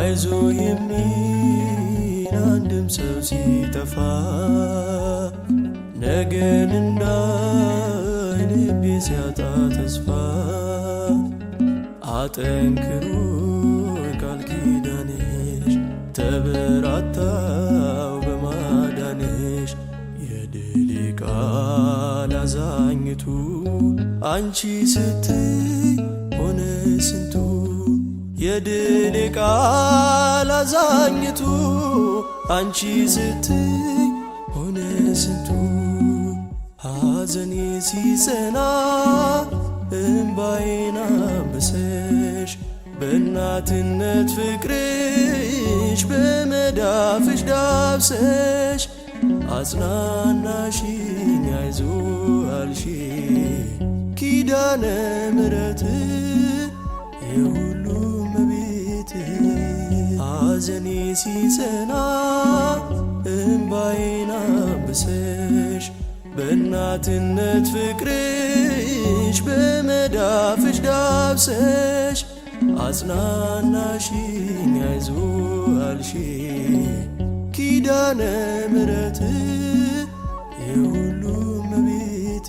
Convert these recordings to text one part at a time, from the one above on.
አይዞ የሚል አንድም ሰው ሲጠፋ ነገን እንዳይ ልቤ ሲያጣ ተስፋ አጠንክሮ ቃል ኪዳንሽ ተበራታው በማዳንሽ የድል ቃል አዛኝቱ አንቺ ስትይ ሆነ ስንቱ የድል ቃል አዛኝቱ አንቺ ስትይ ሆነ ስንቱ ሐዘኔ ሲጸና እምባዬን አብሰሽ በእናትነት ፍቅርሽ በመዳፍሽ ዳብሰሽ አጽናናሽኝ አይዞ አልሽኝ ኪዳነ ምሕረት የሁሉም እመቤት ሐዘኔ ሲጸና እምባዬን አብሰሽ በእናትነት ፍቅርሽ በመዳፍሽ ዳብሰሽ አጽናናሽኝ አይዞ አልሽኝ ኪዳነ ምሕረት የሁሉም እመቤት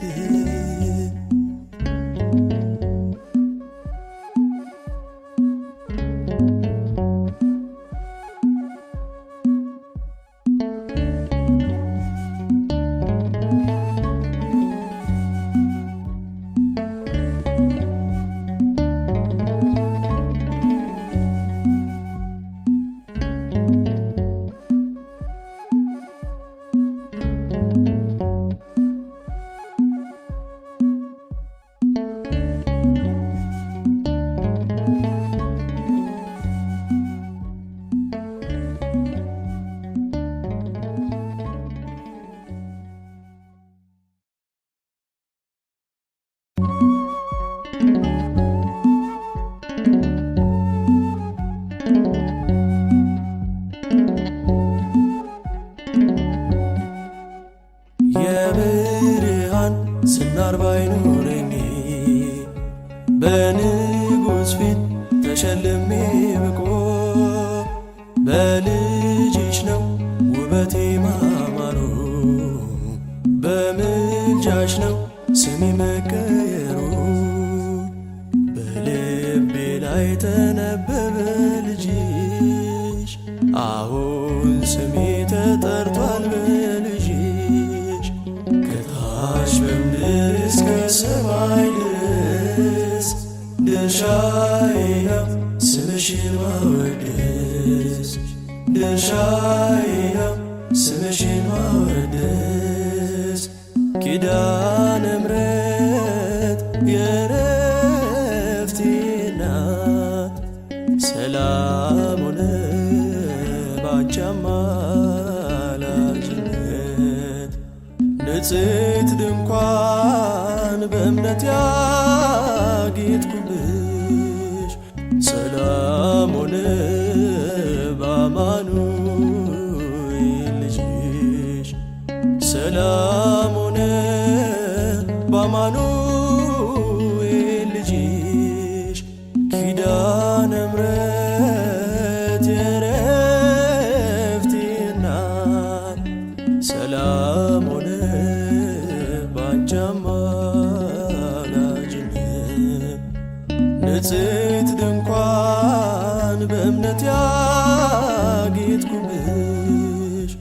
የብርሃን ዝናር ባይኖረኝ በንጉሥ ፊት ተሸልሜ ብቆም በልጅሽ ነው ውበቴ ማማሩ በምልጃሽ ነው ስሜ መቀየሩ በልቤ ላይ ተነበበ ልጅሽ አሁን ስሜ ተጠርቷል በልጅሽ ከታች በምድር እስከ ሰማይ ድረስ ድርሻዬ ነው ስምሽን ማወደስ ድርሻዬ ነው ስምሽን ማወደስ ኪዳነ ምሕረት የዕረፍቴ እናት ሰላም ሆነ ባንቺ አማላጅነት ንጽሕት ድንኳን በእምነት ያጌጥኩብሽ ሰላም ሆነ በአማኑኤል ልጅሽ ሰላም ሆነ በአማኑኤል ልጅሽ ኪዳነ ምሕረት የዕረፍቴ እናት ሰላም ሆነ ባንቺ አማላጅነት ንጽሕት ድንኳን በእምነት ያጌጥኩብሽ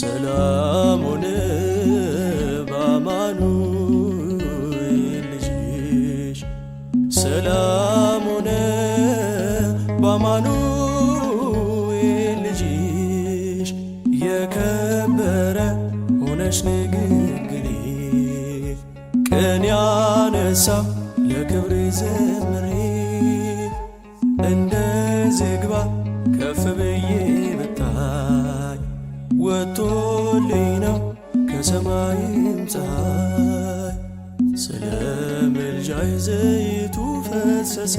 ሰላም ሆነ በአማኑኤል ልጅሽ ሰላም ሆነ በአማኑኤል ልጅሽ የከበረ ሆነሽ ንግግሬ ቅን ያነሳው ለክብሬ ዘምሬ እንደ ዝግባ ከፍ ብዬ ብታይ ወጥቶልኝ ነው ከሰማይም ፀሐይ ስለ ምልጃሽ ዘይቱ ፈሰሰ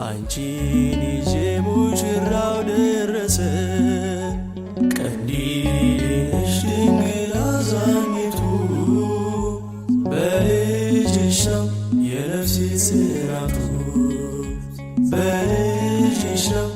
አንቺን ይዤ ሙሽራው ደረሰ ቀንዲልሽ ድንግል አዛኝቱ በልጅሽ ነው የነፍሴ ስራቱ በልጅሽ ነው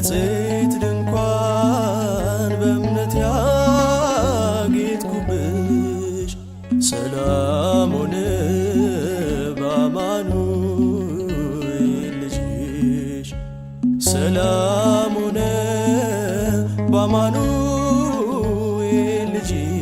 በጽዮን ድንኳን በእምነት ያጌጥኩብሽ ሰላም ሆነ በአማኑኤል ልጅሽ ሰላም ሆነ በአማኑኤል ልጅሽ